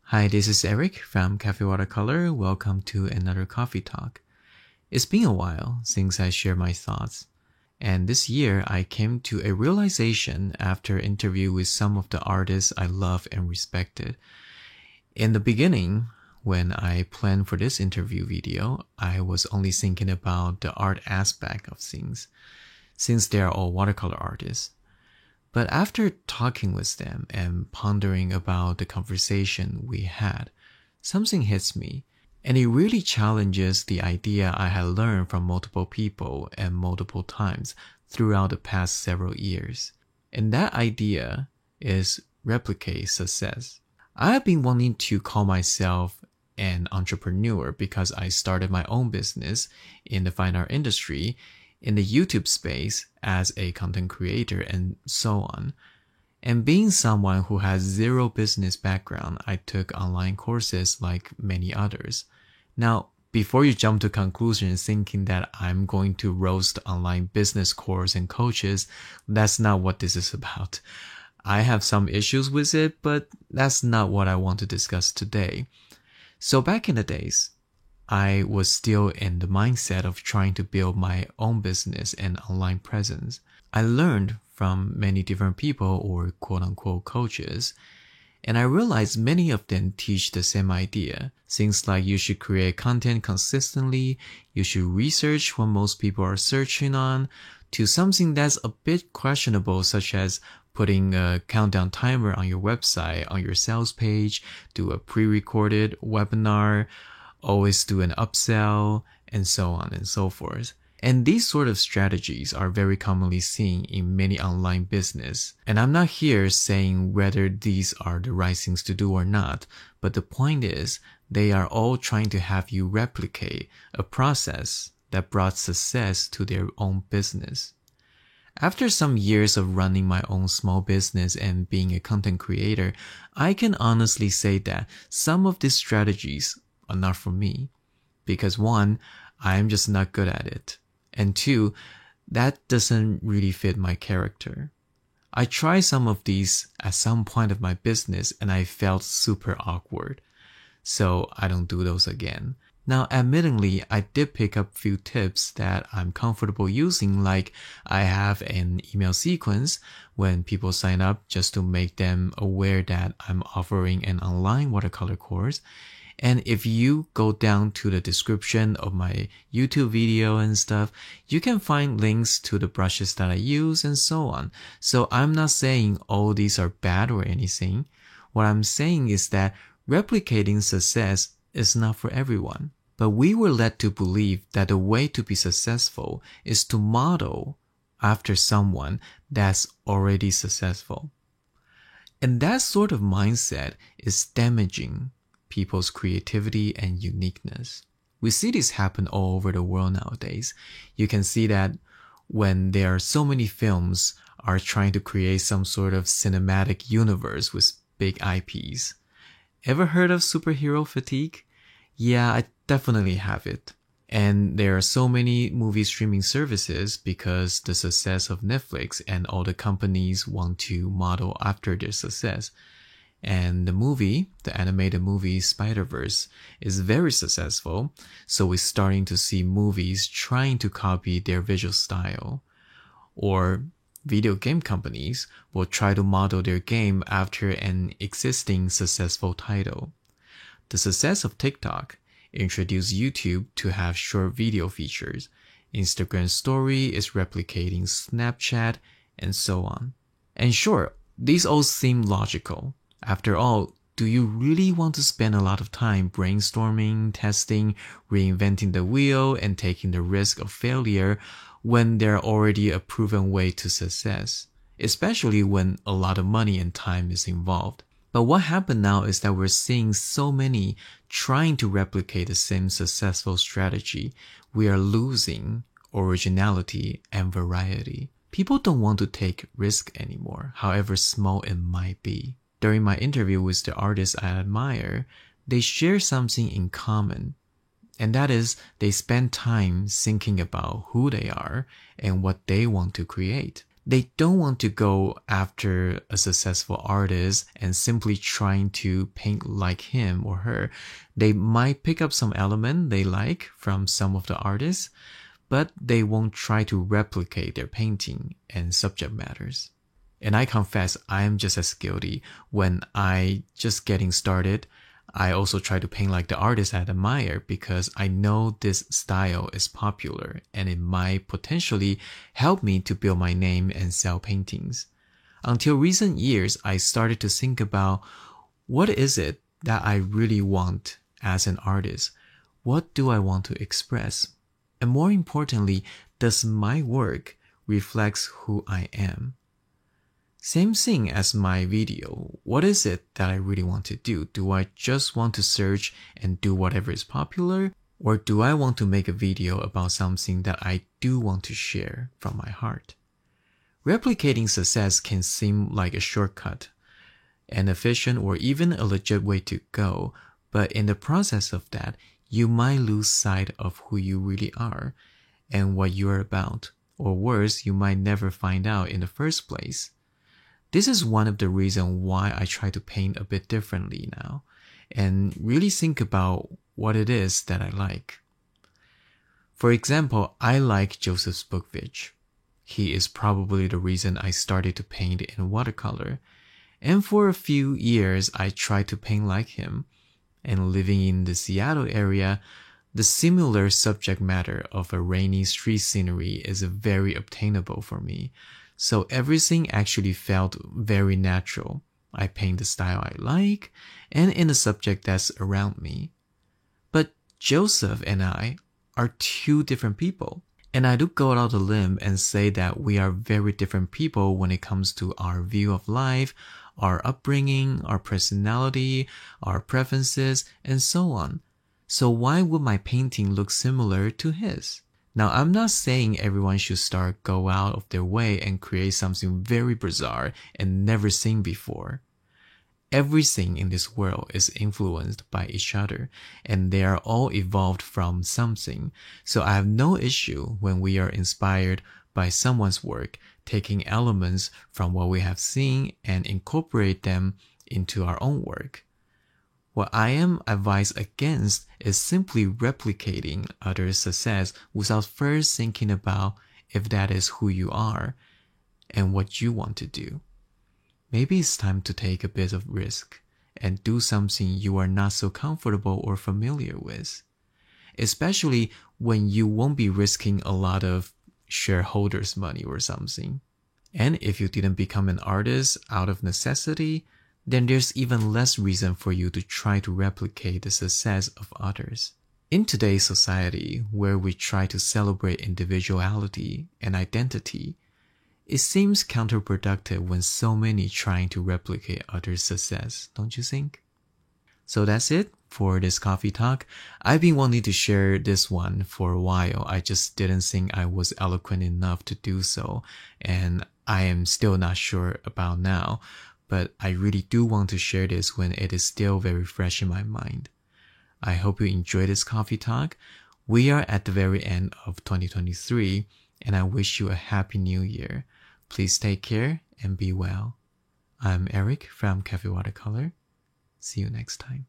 Hi, this is Eric from Cafe Watercolor. Welcome to another coffee talk. It's been a while since I shared my thoughts, and this year I came to a realization after an interview with some of the artists I love and respected. In the beginning, when I planned for this interview video, I was only thinking about the art aspect of things, since they are all watercolor artists. But after talking with them and pondering about the conversation we had, something hits me, and it really challenges the idea I had learned from multiple people and multiple times throughout the past several years. And that idea is replicate success. I have been wanting to call myself an entrepreneur because I started my own business in the fine art industry, in the YouTube space as a content creator and so on. And being someone who has zero business background, I took online courses like many others. Now, before you jump to conclusions thinking that I'm going to roast online business course and coaches, that's not what this is about. I have some issues with it, but that's not what I want to discuss today. So back in the days, I was still in the mindset of trying to build my own business and online presence. I learned from many different people or quote-unquote coaches, and I realized many of them teach the same idea. Things like you should create content consistently, you should research what most people are searching on, to something that's a bit questionable, such as putting a countdown timer on your website, on your sales page, do a pre-recorded webinar, always do an upsell, and so on and so forth. And these sort of strategies are very commonly seen in many online business. And I'm not here saying whether these are the right things to do or not, but the point is they are all trying to have you replicate a process that brought success to their own business. After some years of running my own small business and being a content creator, I can honestly say that some of these strategies are not for me, because one, I'm just not good at it, and two, that doesn't really fit my character. I tried some of these at some point of my business and I felt super awkward, so I don't do those again. Now, admittingly, I did pick up a few tips that I'm comfortable using, like I have an email sequence when people sign up just to make them aware that I'm offering an online watercolor course. And if you go down to the description of my YouTube video and stuff, you can find links to the brushes that I use and so on. So I'm not saying all these are bad or anything. What I'm saying is that replicating success is not for everyone. But we were led to believe that the way to be successful is to model after someone that's already successful. And that sort of mindset is damaging people's creativity and uniqueness. We see this happen all over the world nowadays. You can see that when there are so many films are trying to create some sort of cinematic universe with big IPs. Ever heard of superhero fatigue? Yeah, I definitely have it. And there are so many movie streaming services because the success of Netflix and all the companies want to model after their success. And the animated movie Spider-Verse is very successful, so we're starting to see movies trying to copy their visual style. Or video game companies will try to model their game after an existing successful title. The success of TikTok introduced YouTube to have short video features. Instagram Story is replicating Snapchat, and so on. And sure, these all seem logical. After all, do you really want to spend a lot of time brainstorming, testing, reinventing the wheel, and taking the risk of failure when there's already a proven way to success? Especially when a lot of money and time is involved. But what happened now is that we're seeing so many trying to replicate the same successful strategy. We are losing originality and variety. People don't want to take risk anymore, however small it might be. During my interview with the artists I admire, they share something in common. And that is they spend time thinking about who they are and what they want to create. They don't want to go after a successful artist and simply trying to paint like him or her. They might pick up some element they like from some of the artists, but they won't try to replicate their painting and subject matters. And I confess, I am just as guilty. When I just getting started, I also try to paint like the artist I admire because I know this style is popular and it might potentially help me to build my name and sell paintings. Until recent years, I started to think about what is it that I really want as an artist? What do I want to express? And more importantly, does my work reflect who I am? Same thing as my video. What is it that I really want to do? Do I just want to search and do whatever is popular? Or do I want to make a video about something that I do want to share from my heart? Replicating success can seem like a shortcut, an efficient or even a legit way to go, but in the process of that, you might lose sight of who you really are and what you're about, or worse, you might never find out in the first place. This is one of the reasons why I try to paint a bit differently now and really think about what it is that I like. For example, I like Joseph Spookvich. He is probably the reason I started to paint in watercolor, and for a few years I tried to paint like him. And living in the Seattle area, the similar subject matter of a rainy street scenery is very obtainable for me. So everything actually felt very natural. I paint the style I like and in the subject that's around me. But Joseph and I are two different people. And I do go out on a limb and say that we are very different people when it comes to our view of life, our upbringing, our personality, our preferences, and so on. So why would my painting look similar to his? Now, I'm not saying everyone should go out of their way and create something very bizarre and never seen before. Everything in this world is influenced by each other, and they are all evolved from something. So I have no issue when we are inspired by someone's work, taking elements from what we have seen and incorporate them into our own work. What I am advised against is simply replicating others' success without first thinking about if that is who you are and what you want to do. Maybe it's time to take a bit of risk and do something you are not so comfortable or familiar with, especially when you won't be risking a lot of shareholders' money or something. And if you didn't become an artist out of necessity, then there's even less reason for you to try to replicate the success of others. In today's society, where we try to celebrate individuality and identity, it seems counterproductive when so many trying to replicate others' success, don't you think? So that's it for this coffee talk. I've been wanting to share this one for a while. I just didn't think I was eloquent enough to do so, and I am still not sure about now. But I really do want to share this when it is still very fresh in my mind. I hope you enjoy this coffee talk. We are at the very end of 2023, and I wish you a happy new year. Please take care and be well. I'm Eric from Cafe Watercolor. See you next time.